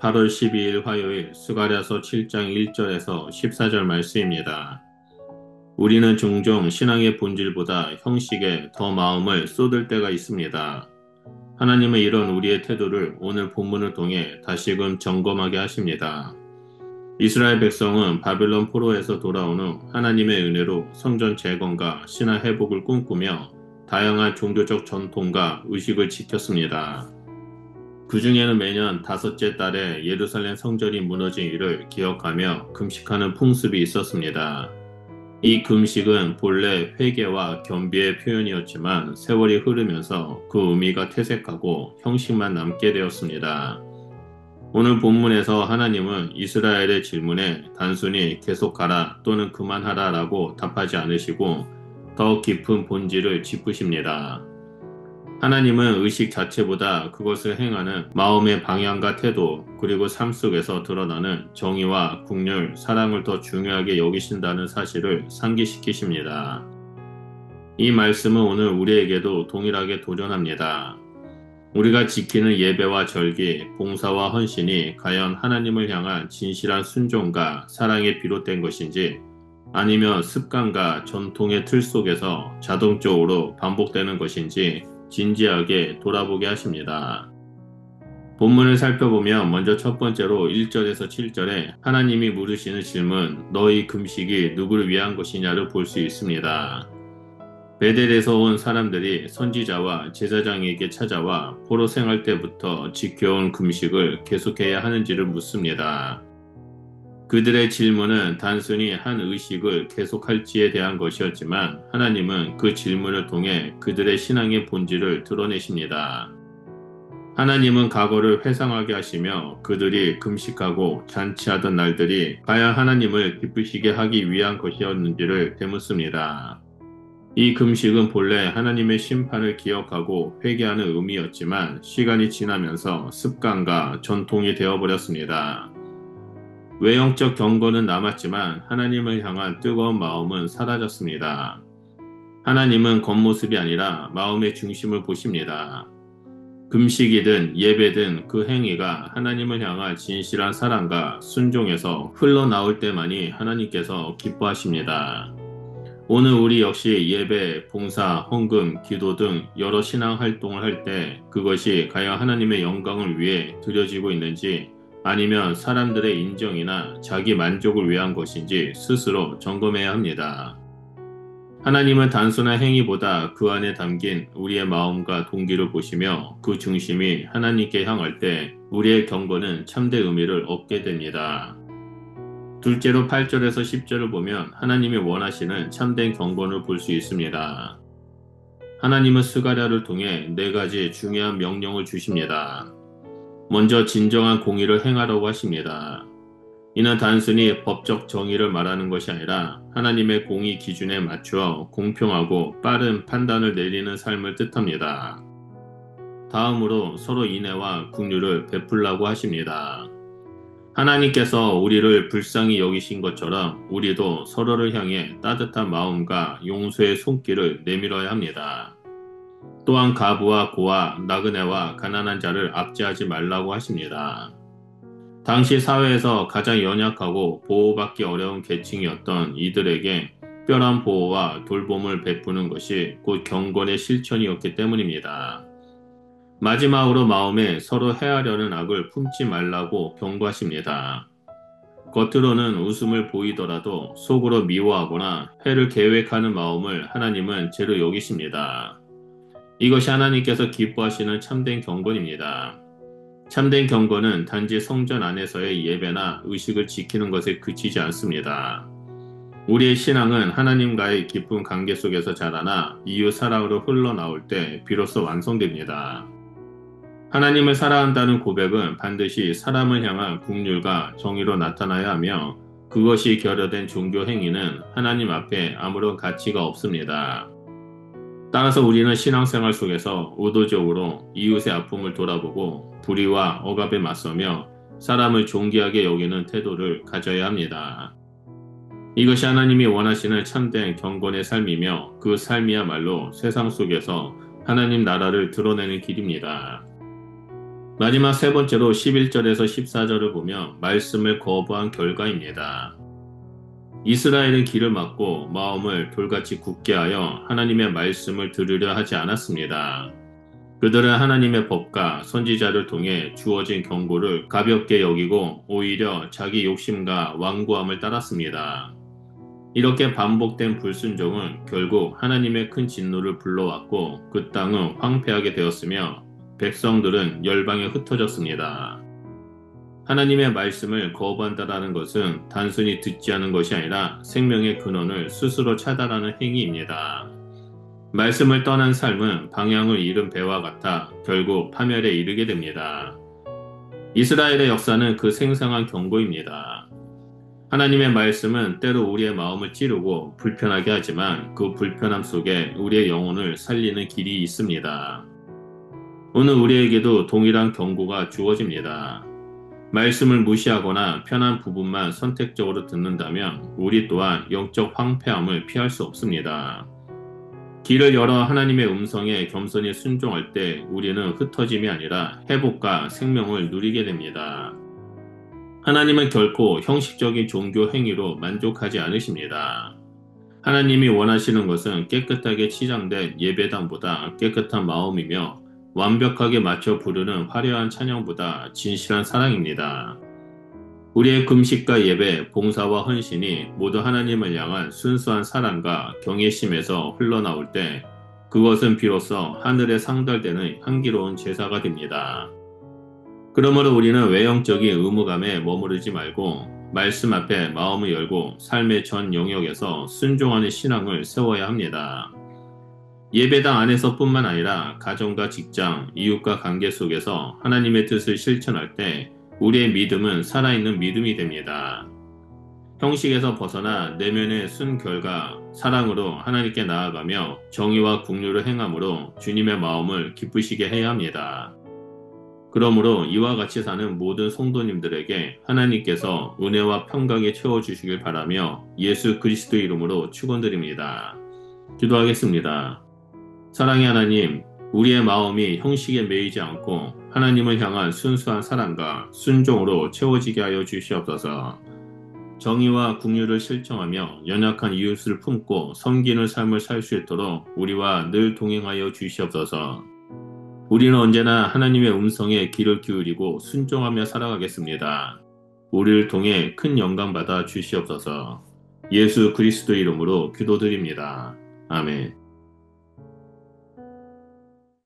8월 12일 화요일 스가랴서 7장 1절에서 14절 말씀입니다. 우리는 종종 신앙의 본질보다 형식에 더 마음을 쏟을 때가 있습니다. 하나님은 이런 우리의 태도를 오늘 본문을 통해 다시금 점검하게 하십니다. 이스라엘 백성은 바벨론 포로에서 돌아온 후 하나님의 은혜로 성전 재건과 신화 회복을 꿈꾸며 다양한 종교적 전통과 의식을 지켰습니다. 그 중에는 매년 다섯째 달에 예루살렘 성전이 무너진 일을 기억하며 금식하는 풍습이 있었습니다. 이 금식은 본래 회개와 겸비의 표현이었지만 세월이 흐르면서 그 의미가 퇴색하고 형식만 남게 되었습니다. 오늘 본문에서 하나님은 이스라엘의 질문에 단순히 계속하라 또는 그만하라 라고 답하지 않으시고 더 깊은 본질을 짚으십니다. 하나님은 의식 자체보다 그것을 행하는 마음의 방향과 태도, 그리고 삶 속에서 드러나는 정의와 긍휼, 사랑을 더 중요하게 여기신다는 사실을 상기시키십니다. 이 말씀은 오늘 우리에게도 동일하게 도전합니다. 우리가 지키는 예배와 절기, 봉사와 헌신이 과연 하나님을 향한 진실한 순종과 사랑에 비롯된 것인지, 아니면 습관과 전통의 틀 속에서 자동적으로 반복되는 것인지 진지하게 돌아보게 하십니다. 본문을 살펴보면 먼저 첫 번째로 1절에서 7절에 하나님이 물으시는 질문, 너희 금식이 누구를 위한 것이냐를 볼 수 있습니다. 베델에서 온 사람들이 선지자와 제사장에게 찾아와 포로 생활 때부터 지켜온 금식을 계속해야 하는지를 묻습니다. 그들의 질문은 단순히 한 의식을 계속할지에 대한 것이었지만 하나님은 그 질문을 통해 그들의 신앙의 본질을 드러내십니다. 하나님은 과거를 회상하게 하시며 그들이 금식하고 잔치하던 날들이 과연 하나님을 기쁘시게 하기 위한 것이었는지를 되묻습니다. 이 금식은 본래 하나님의 심판을 기억하고 회개하는 의미였지만 시간이 지나면서 습관과 전통이 되어버렸습니다. 외형적 경건은 남았지만 하나님을 향한 뜨거운 마음은 사라졌습니다. 하나님은 겉모습이 아니라 마음의 중심을 보십니다. 금식이든 예배든 그 행위가 하나님을 향한 진실한 사랑과 순종에서 흘러나올 때만이 하나님께서 기뻐하십니다. 오늘 우리 역시 예배, 봉사, 헌금, 기도 등 여러 신앙 활동을 할 때 그것이 과연 하나님의 영광을 위해 드려지고 있는지 아니면 사람들의 인정이나 자기 만족을 위한 것인지 스스로 점검해야 합니다. 하나님은 단순한 행위보다 그 안에 담긴 우리의 마음과 동기를 보시며 그 중심이 하나님께 향할 때 우리의 경건은 참된 의미를 얻게 됩니다. 둘째로 8절에서 10절을 보면 하나님이 원하시는 참된 경건을 볼 수 있습니다. 하나님은 스가랴를 통해 4가지 중요한 명령을 주십니다. 먼저 진정한 공의를 행하라고 하십니다. 이는 단순히 법적 정의를 말하는 것이 아니라 하나님의 공의 기준에 맞추어 공평하고 빠른 판단을 내리는 삶을 뜻합니다. 다음으로 서로 인애와 긍휼을 베풀라고 하십니다. 하나님께서 우리를 불쌍히 여기신 것처럼 우리도 서로를 향해 따뜻한 마음과 용서의 손길을 내밀어야 합니다. 또한 가부와 고아, 나그네와 가난한 자를 압제하지 말라고 하십니다. 당시 사회에서 가장 연약하고 보호받기 어려운 계층이었던 이들에게 특별한 보호와 돌봄을 베푸는 것이 곧 경건의 실천이었기 때문입니다. 마지막으로 마음에 서로 해하려는 악을 품지 말라고 경고하십니다. 겉으로는 웃음을 보이더라도 속으로 미워하거나 해를 계획하는 마음을 하나님은 죄로 여기십니다. 이것이 하나님께서 기뻐하시는 참된 경건입니다. 참된 경건은 단지 성전 안에서의 예배나 의식을 지키는 것에 그치지 않습니다. 우리의 신앙은 하나님과의 깊은 관계 속에서 자라나 이웃 사랑으로 흘러나올 때 비로소 완성됩니다. 하나님을 사랑한다는 고백은 반드시 사람을 향한 긍휼과 정의로 나타나야 하며 그것이 결여된 종교 행위는 하나님 앞에 아무런 가치가 없습니다. 따라서 우리는 신앙생활 속에서 의도적으로 이웃의 아픔을 돌아보고 불의와 억압에 맞서며 사람을 존귀하게 여기는 태도를 가져야 합니다. 이것이 하나님이 원하시는 참된 경건의 삶이며 그 삶이야말로 세상 속에서 하나님 나라를 드러내는 길입니다. 마지막 세 번째로 11절에서 14절을 보며 말씀을 거부한 결과입니다. 이스라엘은 귀를 막고 마음을 돌같이 굳게 하여 하나님의 말씀을 들으려 하지 않았습니다. 그들은 하나님의 법과 선지자를 통해 주어진 경고를 가볍게 여기고 오히려 자기 욕심과 완고함을 따랐습니다. 이렇게 반복된 불순종은 결국 하나님의 큰 진노를 불러왔고 그 땅은 황폐하게 되었으며 백성들은 열방에 흩어졌습니다. 하나님의 말씀을 거부한다라는 것은 단순히 듣지 않은 것이 아니라 생명의 근원을 스스로 차단하는 행위입니다. 말씀을 떠난 삶은 방향을 잃은 배와 같아 결국 파멸에 이르게 됩니다. 이스라엘의 역사는 그 생생한 경고입니다. 하나님의 말씀은 때로 우리의 마음을 찌르고 불편하게 하지만 그 불편함 속에 우리의 영혼을 살리는 길이 있습니다. 오늘 우리에게도 동일한 경고가 주어집니다. 말씀을 무시하거나 편한 부분만 선택적으로 듣는다면 우리 또한 영적 황폐함을 피할 수 없습니다. 길을 열어 하나님의 음성에 겸손히 순종할 때 우리는 흩어짐이 아니라 회복과 생명을 누리게 됩니다. 하나님은 결코 형식적인 종교 행위로 만족하지 않으십니다. 하나님이 원하시는 것은 깨끗하게 치장된 예배당보다 깨끗한 마음이며 완벽하게 맞춰 부르는 화려한 찬양보다 진실한 사랑입니다. 우리의 금식과 예배, 봉사와 헌신이 모두 하나님을 향한 순수한 사랑과 경외심에서 흘러나올 때 그것은 비로소 하늘에 상달되는 향기로운 제사가 됩니다. 그러므로 우리는 외형적인 의무감에 머무르지 말고 말씀 앞에 마음을 열고 삶의 전 영역에서 순종하는 신앙을 세워야 합니다. 예배당 안에서뿐만 아니라 가정과 직장, 이웃과 관계 속에서 하나님의 뜻을 실천할 때 우리의 믿음은 살아있는 믿음이 됩니다. 형식에서 벗어나 내면의 순결과 사랑으로 하나님께 나아가며 정의와 긍휼을 행함으로 주님의 마음을 기쁘시게 해야 합니다. 그러므로 이와 같이 사는 모든 성도님들에게 하나님께서 은혜와 평강에 채워주시길 바라며 예수 그리스도 이름으로 축원드립니다. 기도하겠습니다. 사랑의 하나님, 우리의 마음이 형식에 매이지 않고 하나님을 향한 순수한 사랑과 순종으로 채워지게 하여 주시옵소서. 정의와 긍휼을 실천하며 연약한 이웃을 품고 섬기는 삶을 살 수 있도록 우리와 늘 동행하여 주시옵소서. 우리는 언제나 하나님의 음성에 귀를 기울이고 순종하며 살아가겠습니다. 우리를 통해 큰 영광 받아 주시옵소서. 예수 그리스도 이름으로 기도드립니다. 아멘.